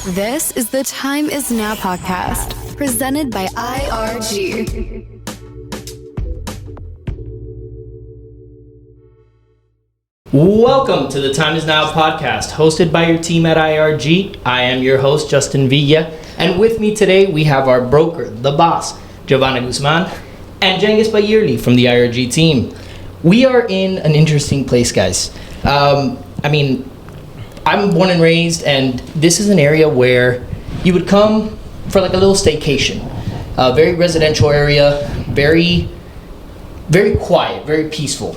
This is the Time Is Now podcast, presented by IRG. Welcome to the Time Is Now podcast, hosted by your team at IRG. I am your host, Justin Villa, and with me today we have our broker, the boss, Giovanna Guzman, and Jengis Bayerli from the IRG team. We are in an interesting place, guys. I'm born and raised, and this is an area where you would come for like a little staycation. Very residential area, very, very quiet, very peaceful.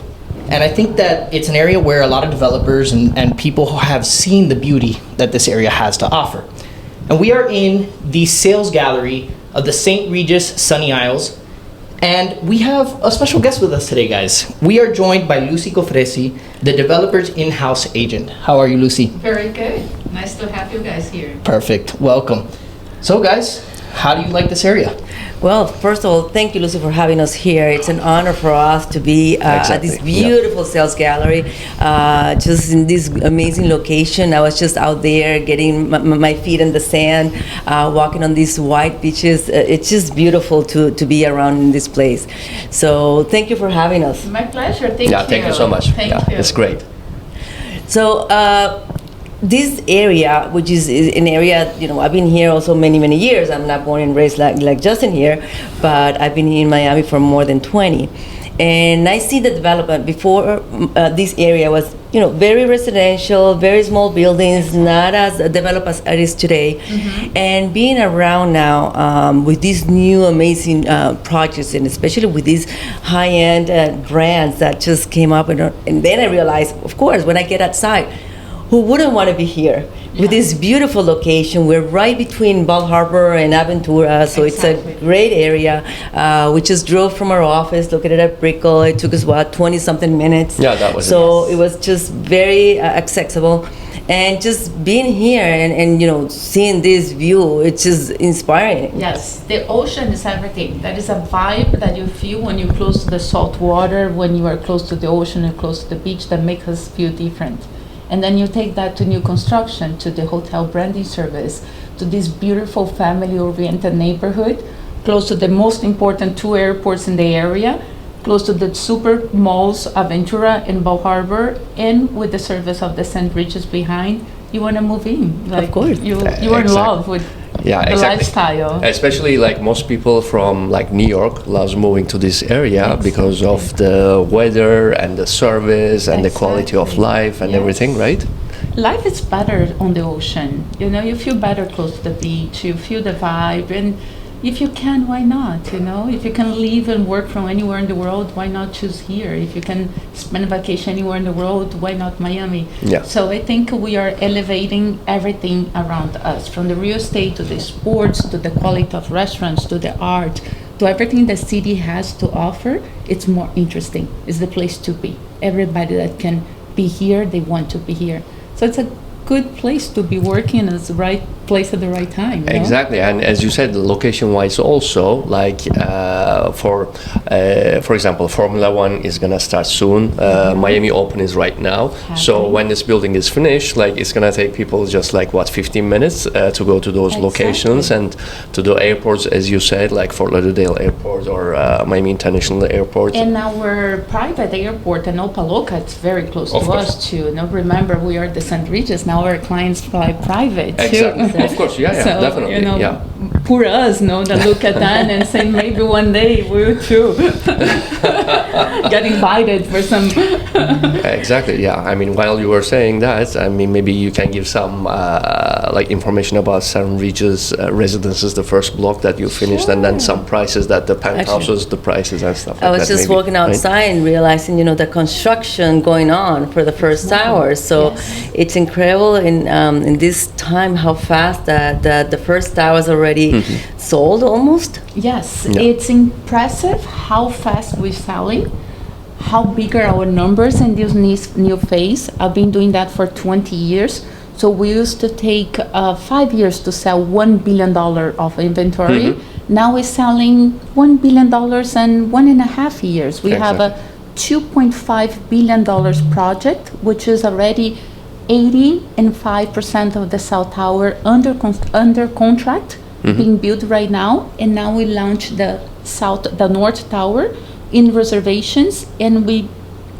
And I think that it's an area where a lot of developers and people have seen the beauty that this area has to offer. And we are in the sales gallery of the St. Regis Sunny Isles. And we have a special guest with us today, guys. We are joined by Lucy Cofresi, the developer's in-house agent. How are you, Lucy? Very good. Nice to have you guys here. Perfect. Welcome. So, guys, how do you like this area? Well, first of all, thank you, Lucy, for having us here. It's an honor for us to be at this beautiful sales gallery, just in this amazing location. I was just out there getting my feet in the sand, walking on these white beaches. It's just beautiful to be around in this place. So thank you for having us. My pleasure. Thank you. Thank you so much. Thank you. It's great. So this area, which is an area, I've been here also many years. I'm not born and raised like Justin here, but I've been in Miami for more than 20. And I see the development before. This area was, very residential, very small buildings, not as developed as it is today. Mm-hmm. And being around now with these new amazing projects, and especially with these high-end brands that just came up, and then I realized, of course, when I get outside, who wouldn't want to be here with this beautiful location? We're right between Bal Harbour and Aventura, so Exactly. It's a great area. We just drove from our office, located at Brickell. It took us, 20-something minutes. Yeah, that was So it was just very accessible. And just being here and seeing this view, it's just inspiring. Yes, the ocean is everything. That is a vibe that you feel when you're close to the salt water, when you are close to the ocean and close to the beach, that makes us feel different. And then you take that to new construction, to the hotel branding service, to this beautiful family-oriented neighborhood, close to the most important two airports in the area, close to the super malls, Aventura and Bal Harbour, and with the service of the St. Regis behind. You want to move in. Of course. You are in love with the lifestyle. Especially like most people from like New York loves moving to this area because of the weather and the service and the quality of life and everything, right? Life is better on the ocean. You feel better close to the beach. You feel the vibe, and if you can, why not? If you can live and work from anywhere in the world, why not choose here? If you can spend a vacation anywhere in the world, why not Miami? Yeah. So I think we are elevating everything around us, from the real estate to the sports, to the quality of restaurants, to the art, to everything the city has to offer. It's more interesting. It's the place to be. Everybody that can be here, they want to be here. So it's a good place to be working. It's the right place at the right time. Exactly, and as you said, location-wise also, like for example, Formula One is gonna start soon. Miami Open is right now. So when this building is finished, like it's gonna take people just like 15 minutes to go to those locations and to the airports, as you said, like Fort Lauderdale Airport or Miami International Airport. And our private airport in Opaloka, it's very close to us too. Remember, we are the St. Regis. Now our clients fly private too. Exactly. Of course, yeah, so, definitely. Poor us, that look at that and say maybe one day we will too get invited for some. Exactly, yeah. I mean, while you were saying that, maybe you can give some like information about St. Regis Residences, the first block that you finished, and then some prices that the penthouses, the prices and stuff like that. I was just walking outside and realizing, the construction going on for the first tower. So it's incredible in this time how fast that the first tower is already sold almost. Yes, it's impressive how fast we're selling, how big are our numbers in this new phase. I've been doing that for 20 years. So we used to take 5 years to sell $1 billion of inventory. Now we're selling $1 billion in 1.5 years. We have a $2.5 billion project, which is already 85% of the South Tower under contract, being built right now, and now we launched the North Tower in reservations, and we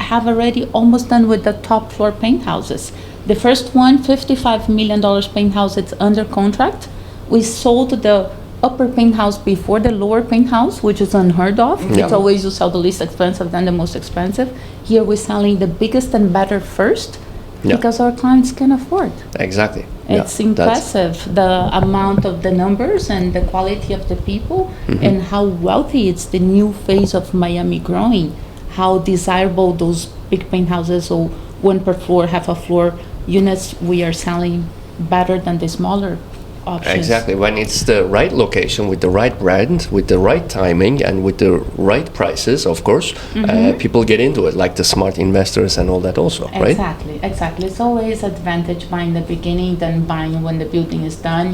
have already almost done with the top floor penthouses. The first one, $55 million penthouse, it's under contract. We sold the upper penthouse before the lower penthouse, which is unheard of. Yeah. It's always you sell the least expensive, then the most expensive. Here we're selling the biggest and better first, Yeah. because our clients can afford. Exactly. It's Yeah, impressive, the amount of the numbers and the quality of the people, and how wealthy it's the new phase of Miami growing, how desirable those big penthouses or 1 per floor, half a floor units we are selling better than the smaller options. Exactly. When it's the right location with the right brand, with the right timing, and with the right prices, of course, people get into it, like the smart investors and all that also, right? Exactly. It's always advantage buying the beginning than buying when the building is done.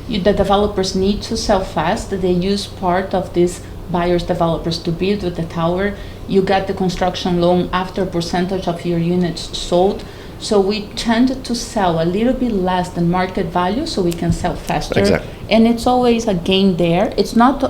The developers need to sell fast. They use part of these buyers developers to build with the tower. You get the construction loan after a percentage of your units sold. So we tend to sell a little bit less than market value so we can sell faster. Exactly. And it's always a gain there. It's not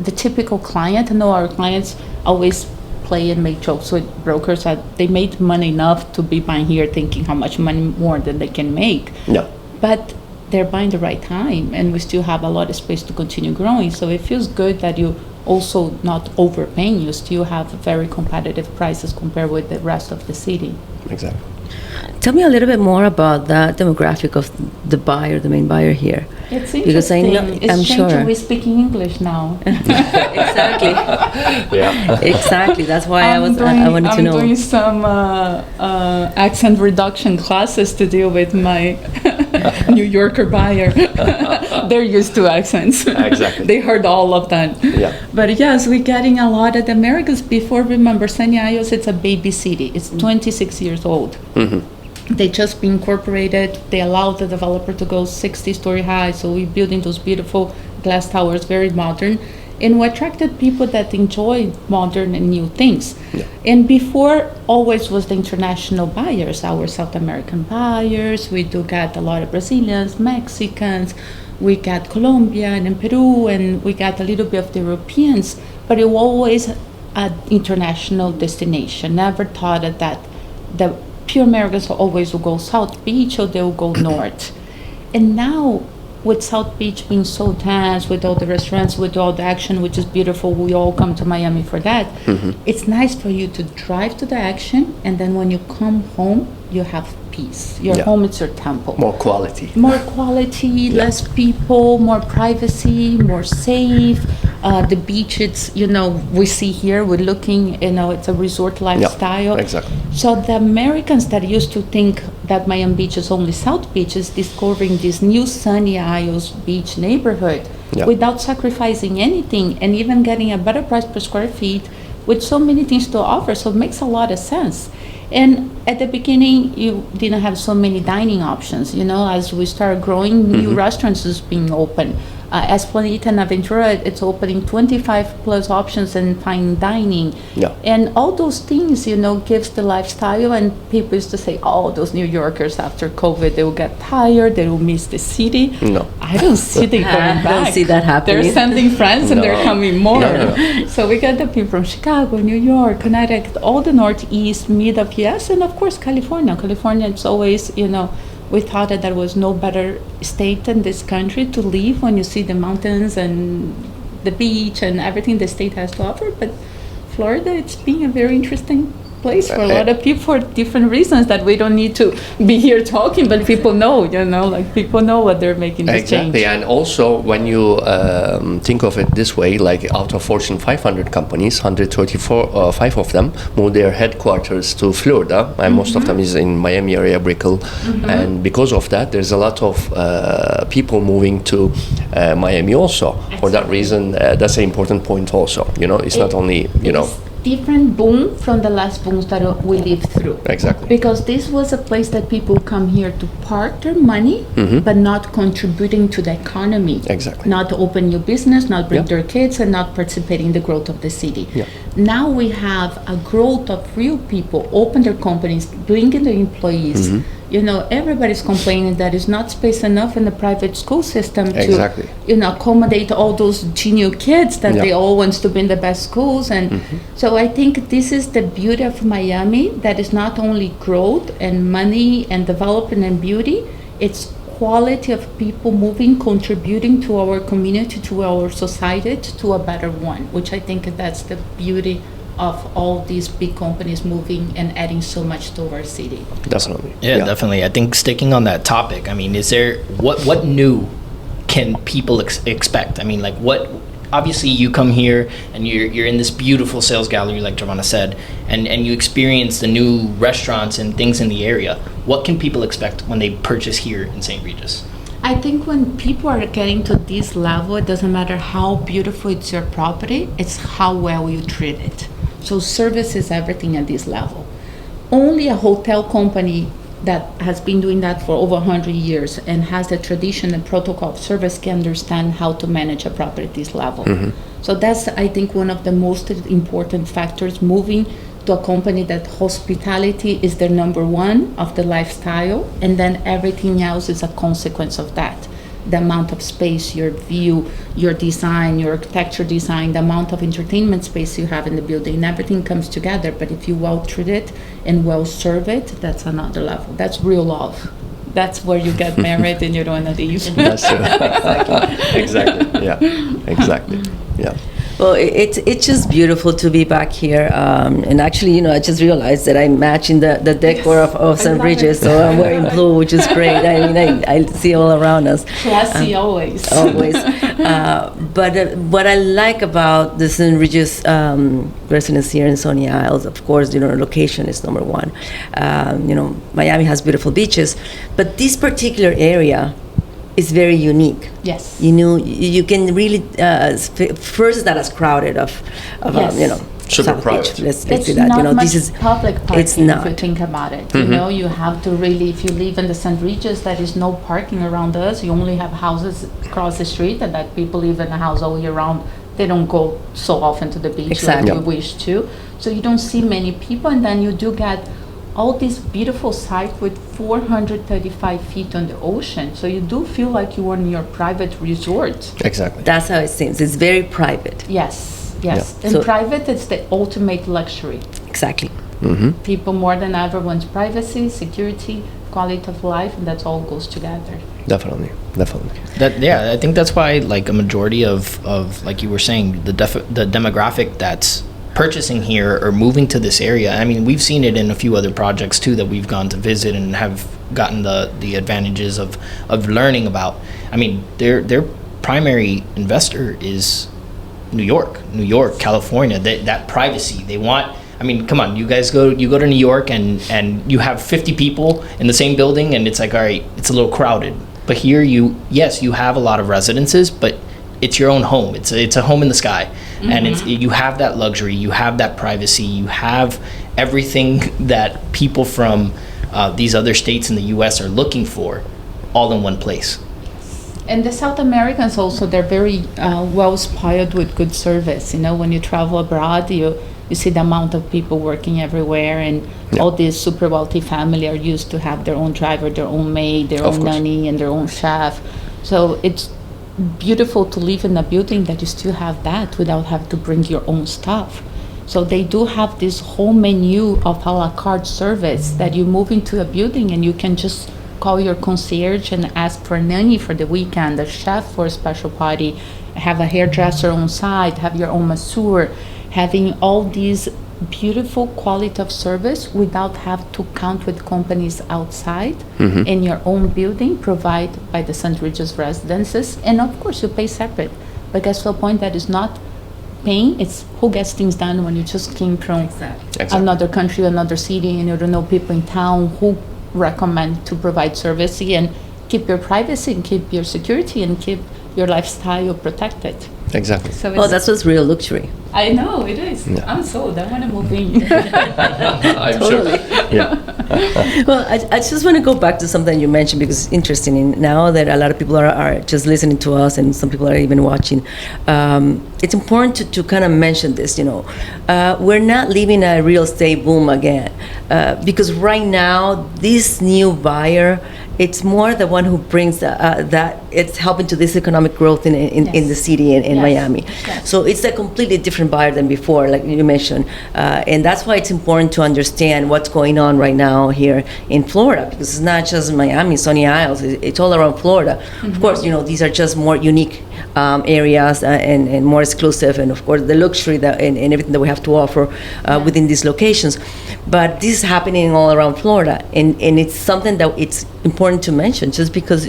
the typical client. I know our clients always play and make jokes with brokers that they made money enough to be buying here thinking how much money more than they can make. No. But they're buying the right time, and we still have a lot of space to continue growing. So it feels good that you also not overpaying. You still have very competitive prices compared with the rest of the city. Exactly. Tell me a little bit more about the demographic of the buyer, the main buyer here. It's interesting. Because I know, It's I'm changing. sure. We're speaking English now. Exactly. Yeah. Exactly. That's why I wanted to know. I'm doing some accent reduction classes to deal with my New Yorker buyer. They're used to accents. Exactly. They heard all of that. Yeah. But yes, we're getting a lot of the Americans. Before, remember, Sunny Isles, it's a baby city. It's 26 years old. They just be incorporated. They allowed the developer to go 60-story high. So we're building those beautiful glass towers, very modern. And we attracted people that enjoy modern and new things. Yeah. And before, always was the international buyers, our South American buyers. We do get a lot of Brazilians, Mexicans. We got Colombian and Peru, and we got a little bit of the Europeans. But it was always an international destination. Never thought that the pure Americans always will go South Beach or they will go north. And now, with South Beach being so dense, with all the restaurants, with all the action, which is beautiful, we all come to Miami for that. It's nice for you to drive to the action, and then when you come home, you have peace. Your Yeah. home is your temple. More quality. More quality, less people, more privacy, more safe. The beach, it's, we see here, we're looking, it's a resort lifestyle. Exactly. So the Americans that used to think that Miami Beach is only South Beach is discovering this new Sunny Isles beach neighborhood Yeah. without sacrificing anything, and even getting a better price per square feet with so many things to offer. So it makes a lot of sense. And at the beginning, you didn't have so many dining options. As we start growing, new restaurants is being open. Esplanade and Aventura, it's opening 25 plus options in fine dining. Yeah. And all those things, gives the lifestyle. And people used to say, oh, those New Yorkers after COVID, they will get tired, they will miss the city. No. I don't see them going back. Don't see that happening. They're sending friends and they're No. coming more. No. So we got the people from Chicago, New York, Connecticut, all the Northeast, mid of US, and of course California. California, it's always, we thought that there was no better state in this country to live when you see the mountains and the beach and everything the state has to offer. But Florida, it's being a very interesting place for a lot of people for different reasons that we don't need to be here talking, but people know, people know what they're making this Exactly. change. And also, when you think of it this way, like out of Fortune 500 companies, 135 of them moved their headquarters to Florida, and most of them is in Miami area, Brickell. And because of that, there's a lot of people moving to Miami also. For that reason, that's an important point also. It's not only, It's different boom from the last booms that we lived through. Exactly. Because this was a place that people come here to park their money, but not contributing to the economy. Exactly. Not open new business, not bring Yeah. their kids, and not participate in the growth of the city. Yeah. Now we have a growth of real people, open their companies, bring in their employees, Everybody's complaining that it's not space enough in the private school system Exactly. to, accommodate all those junior kids that they all want to be in the best schools. And so I think this is the beauty of Miami, that is not only growth and money and development and beauty, it's quality of people moving, contributing to our community, to our society, to a better one, which I think that's the beauty of all these big companies moving and adding so much to our city. Definitely. Yeah, definitely. I think sticking on that topic, I mean, is there, what new can people expect? I mean, like what, obviously you come here and you're in this beautiful sales gallery, like Giovanna said, and you experience the new restaurants and things in the area. What can people expect when they purchase here in St. Regis? I think when people are getting to this level, it doesn't matter how beautiful it's your property, it's how well you treat it. So service is everything at this level. Only a hotel company that has been doing that for over 100 years and has the tradition and protocol of service can understand how to manage a property at this level. So that's, I think, one of the most important factors, moving to a company that hospitality is their number one of the lifestyle, and then everything else is a consequence of that. The amount of space, your view, your design, your architecture design, the amount of entertainment space you have in the building, everything comes together. But if you well treat it and well serve it, that's another level. That's real love. That's where you get married and you don't want to leave. That's true. Exactly. Yeah. Exactly. Yeah. Well, it's just beautiful to be back here. And actually, I just realized that I'm matching the decor of St. Regis, so I'm wearing blue, which is great. I mean, I see all around us. Classy always. Always. But what I like about the St. Regis residence here in Sonny Isles, of course, location is number one. Miami has beautiful beaches, but this particular area is very unique. Yes. You can really first it's not as crowded of super South private. Beach. Let's It's say that. not much This is public parking. it's not. If you think about it. You have to really, if you live in the St. Regis, there is no parking around us. You only have houses across the street, and that people live in a house all year round. They don't go so often to the beach Exactly. like we wish to. So you don't see many people, and then you do get all these beautiful sites with 435 feet on the ocean. So you do feel like you are in your private resort. Exactly. That's how it seems. It's very private. Yes. Yeah. And So- private, it's the ultimate luxury. Exactly. People more than ever want privacy, security, quality of life, and that all goes together. Definitely. I think that's why, like, a majority of like you were saying, the demographic that's purchasing here or moving to this area. I mean, we've seen it in a few other projects too that we've gone to visit and have gotten the advantages of learning about. I mean, their primary investor is New York, California. That privacy they want. I mean, come on, you go to New York and you have 50 people in the same building, and it's like, all right, it's a little crowded. But here you have a lot of residences, but it's your own home. It's a home in the sky, and you have that luxury, you have that privacy, you have everything that people from these other states in the U.S. are looking for, all in one place. And the South Americans also, they're very well spoiled with good service. When you travel abroad, you see the amount of people working everywhere, and all these super wealthy family are used to have their own driver, their own maid, their own nanny, and their own chef. So it's beautiful to live in a building that you still have that without having to bring your own stuff. So they do have this whole menu of a la carte service that you move into a building and you can just call your concierge and ask for a nanny for the weekend, a chef for a special party, have a hairdresser on site, have your own masseur, having all these beautiful quality of service without have to count with companies outside in your own building provided by the St. Regis Residences. And of course you pay separate, but that's the point that is not paying, it's who gets things done when you just came from another country, another city, and you don't know people in town who recommend to provide service and keep your privacy and keep your security and keep your lifestyle protected. Exactly. So Oh, that's what's real luxury. I know it is. Yeah. I'm sold. I want to move in. I'm Totally. sure. Yeah. Well, I just want to go back to something you mentioned because it's interesting. And now that a lot of people are just listening to us and some people are even watching, it's important to kind of mention this, we're not living a real estate boom again because right now, this new buyer, it's more the one who brings that it's helping to this economic growth in the city in Yes. Miami. Yes. So it's a completely different buyer than before, like you mentioned, and that's why it's important to understand what's going on right now here in Florida, because it's not just Miami, Sunny Isles, it's all around Florida. Of course, these are just more unique areas and more exclusive, and of course the luxury and everything that we have to offer within these locations. But this is happening all around Florida, and it's something that it's important to mention, just because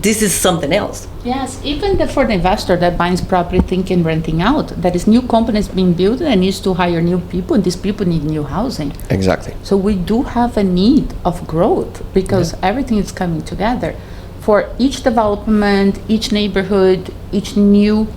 this is something else. Yes, even for the investor that buys property thinking renting out, there is new companies being built and needs to hire new people, and these people need new housing. Exactly. So we do have a need of growth because everything is coming together. For each development, each neighborhood, each new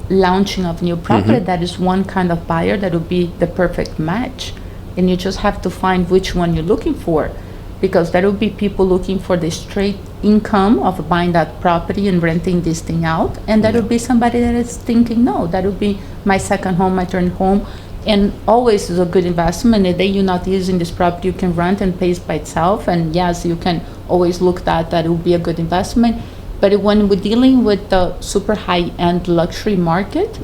launching of new property, that is one kind of buyer that would be the perfect match. And you just have to find which one you're looking for, because there will be people looking for the straight income of buying that property and renting this thing out, and there will be somebody that is thinking, no, that will be my second home, my third home, and always is a good investment. The day you're not using this property, you can rent and pays by itself, and yes, you can always look that it will be a good investment. But when we're dealing with the super high-end luxury market,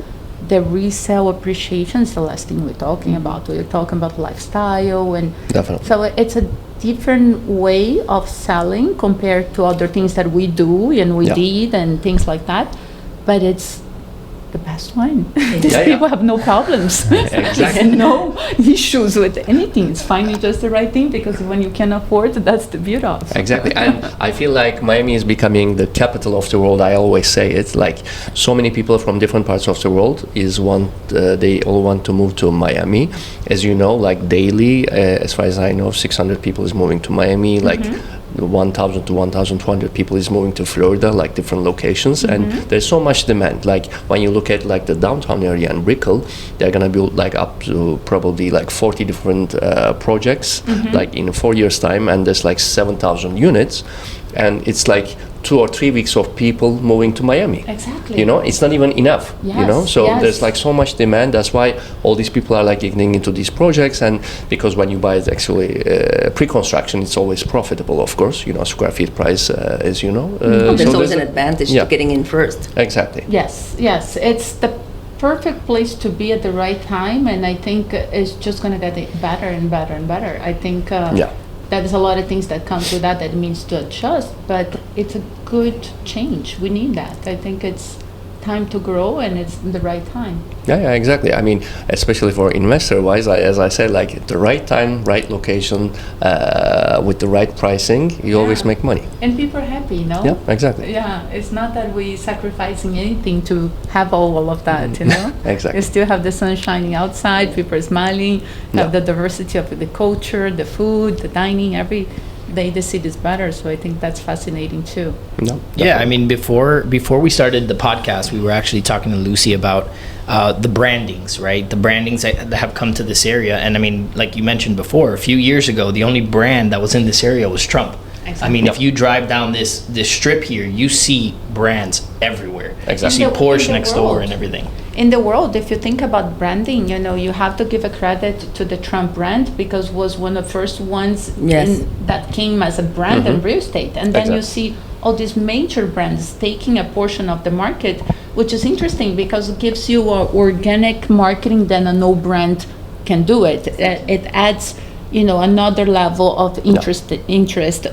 the resale appreciation is the last thing we're talking about. We're talking about lifestyle, and Definitely. so it's a different way of selling compared to other things that we do and we did and things like that. But it's the best one. These people have no problems and no issues with anything. It's finding just the right thing, because when you can afford, that's the beauty of it. Exactly. And I feel like Miami is becoming the capital of the world. I always say it's like so many people from different parts of the world they all want to move to Miami. As you know, like daily, as far as I know, 600 people is moving to Miami, like 1,000 to 1,200 people is moving to Florida, like different locations, and there's so much demand. Like when you look at like the downtown area in Brickell, they're gonna build like up to probably like 40 different projects, like in 4 years' time, and there's like 7,000 units, and it's like 2 or 3 weeks of people moving to Miami. Exactly. It's not even enough. So there's like so much demand. That's why all these people are like getting into these projects, and because when you buy it actually pre-construction, it's always profitable, of course. Square feet price, as you know. There's so always an advantage to getting in first. Exactly. Yes, it's the perfect place to be at the right time, and I think it's just going to get better and better and better. I think there's a lot of things that come to that means to adjust, but it's a good change. We need that. I think it's time to grow, and it's the right time. Yeah, exactly. I mean, especially for investor-wise, as I said, like the right time, right location, with the right pricing, you always make money. And people are happy, Yeah, exactly. Yeah, it's not that we're sacrificing anything to have all of that, Exactly. You still have the sun shining outside, people are smiling, have the diversity of the culture, the food, the dining, every day the city is better. So I think that's fascinating too. No, Yeah, I mean, before we started the podcast, we were actually talking to Lucy about the brandings, right? The brandings that have come to this area. And I mean, like you mentioned before, a few years ago, the only brand that was in this area was Trump. Exactly. I mean, if you drive down this strip here, you see brands everywhere. Exactly. You see Porsche next door and everything. In the world, if you think about branding, you have to give a credit to the Trump brand, because was one of the first ones that came as a brand in real estate. And then you see all these major brands taking a portion of the market, which is interesting because it gives you organic marketing than a no brand can do it. It adds another level of interest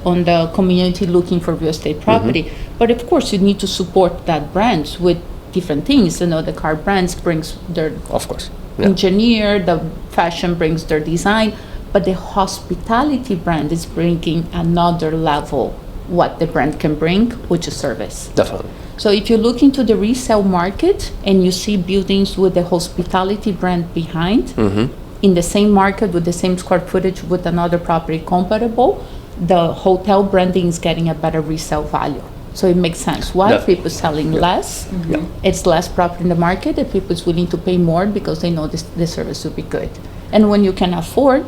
on the community looking for real estate property. But of course, you need to support that brand with different things. The car brands brings their engineer, the fashion brings their design, but the hospitality brand is bringing another level what the brand can bring, which is service. Definitely. So if you look into the resale market and you see buildings with the hospitality brand behind, in the same market with the same square footage with another property comparable, the hotel branding is getting a better resale value. So it makes sense. Why Yeah. people selling less? It's less property in the market, and people is willing to pay more because they know the service will be good. And when you can afford,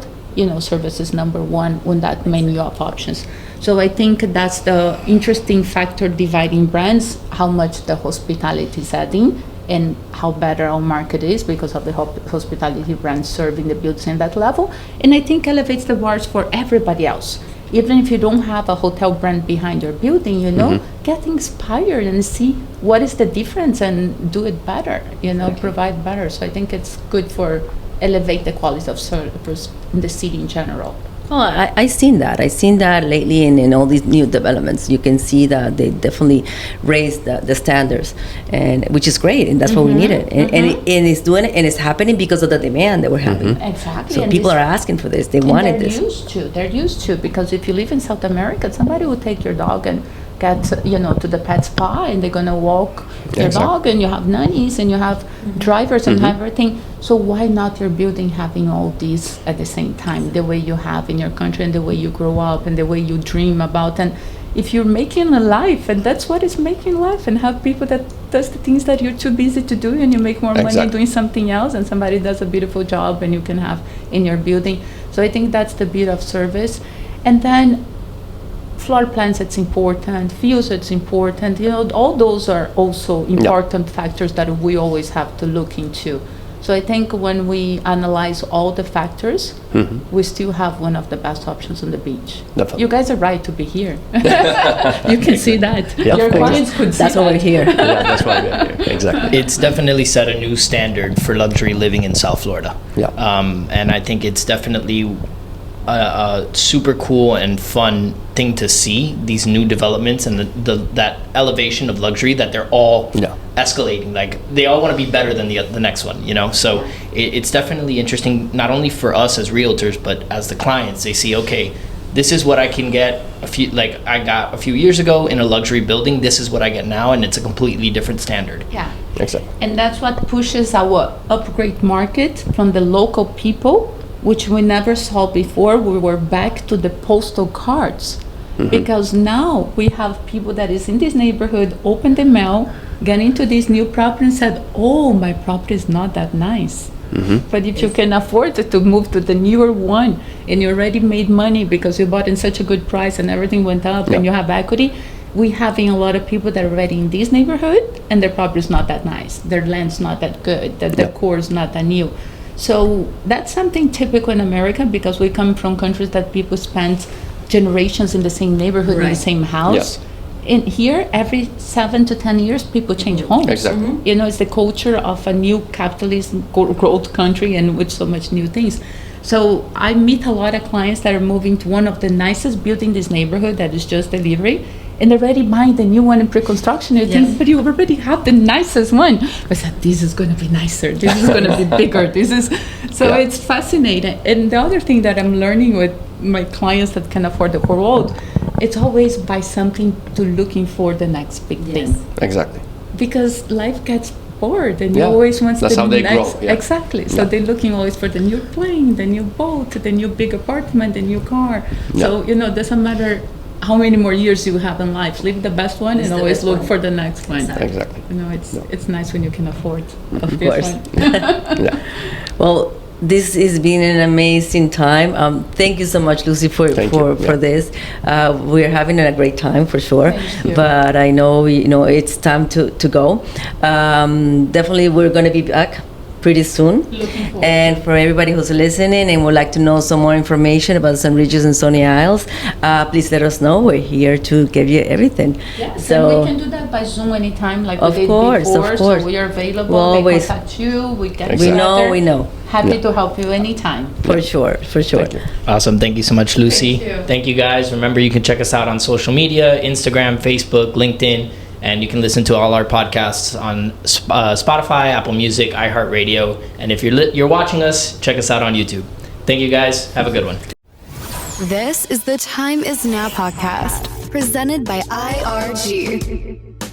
service is number one on that menu of options. So I think that's the interesting factor dividing brands, how much the hospitality is adding and how better our market is because of the hospitality brands serving the buildings in that level. And I think elevates the bars for everybody else. Even if you don't have a hotel brand behind your building, get inspired and see what is the difference and do it better, provide better. So I think it's good for elevate the quality of service in the city in general. Oh, I seen that. I seen that lately in all these new developments. You can see that they definitely raised the standards, and which is great, and that's what we needed. And it's doing it, and it's happening because of the demand that we're having. Exactly. So and people are asking for this. They wanted this. They're used to, because if you live in South America, somebody will take your dog and get to the pet spa, and they're gonna walk your dog, and you have nannies and you have drivers and everything. So why not your building having all these at the same time, the way you have in your country and the way you grow up and the way you dream about? And if you're making a life, and that's what is making life, and have people that does the things that you're too busy to do, and you make more money doing something else, and somebody does a beautiful job and you can have in your building. So I think that's the beauty of service. And then floor plans, it's important, views, it's important, all those are also important factors that we always have to look into. So I think when we analyze all the factors, we still have one of the best options on the beach. Definitely. You guys are right to be here. You can see that. Yeah, Your clients could see That's why we're here. Yeah, that's why we're here. Exactly. It's definitely set a new standard for luxury living in South Florida. Yeah. And I think it's definitely a super cool and fun thing to see, these new developments and that elevation of luxury, that they're all escalating. Like, they all want to be better than the next one, So it's definitely interesting, not only for us as realtors, but as the clients. They see, okay, this is what I can get I got a few years ago in a luxury building. This is what I get now, and it's a completely different standard. Yeah. Exactly. And that's what pushes our upgrade market from the local people, which we never saw before. We were back to the postal cards, because now we have people that is in this neighborhood, open the mail, get into this new property and said, oh, my property is not that nice. But if you can afford to move to the newer one, and you already made money because you bought in such a good price and everything went up and you have equity, we having a lot of people that are already in this neighborhood and their property is not that nice, their land's not that good, the decor is not that new. So that's something typical in America, because we come from countries that people spend generations in the same neighborhood, in the same house. In here, every 7 to 10 years, people change homes. Exactly. It's the culture of a new capitalist growth country, and with so much new things. So I meet a lot of clients that are moving to one of the nicest buildings in this neighborhood that is just delivery, and already buying the new one in pre-construction. You think, but you already have the nicest one. I said, this is going to be nicer. This is going to be bigger. It's fascinating. And the other thing that I'm learning with my clients that can afford the whole world, it's always buy something to looking for the next big thing. Exactly. Because life gets bored, and you always want That's the how they next. grow. Yeah. Exactly. So they're looking always for the new plane, the new boat, the new big apartment, the new car. So doesn't matter how many more years you have in life, live the best one and always look for the next one. Exactly. It's nice when you can afford. Of course. Well, this has been an amazing time. Thank you so much, Lucy, for this. We're having a great time for sure. But I know it's time to go. Definitely, we're going to be back pretty soon. And for everybody who's listening and would like to know some more information about St. Regis and Sunny Isles, please let us know. We're here to give you everything. Yes, so and we can do that by Zoom anytime, like we did course, before. Of course. So we are available. We'll they always contact you. We get We know. Happy to help you anytime. For sure. Awesome. Thank you so much, Lucy. Thank you. Guys. Remember, you can check us out on social media, Instagram, Facebook, LinkedIn, and you can listen to all our podcasts on Spotify, Apple Music, iHeartRadio. And if you're watching us, check us out on YouTube. Thank you, guys. Have a good one. This is the Time Is Now podcast, presented by IRG.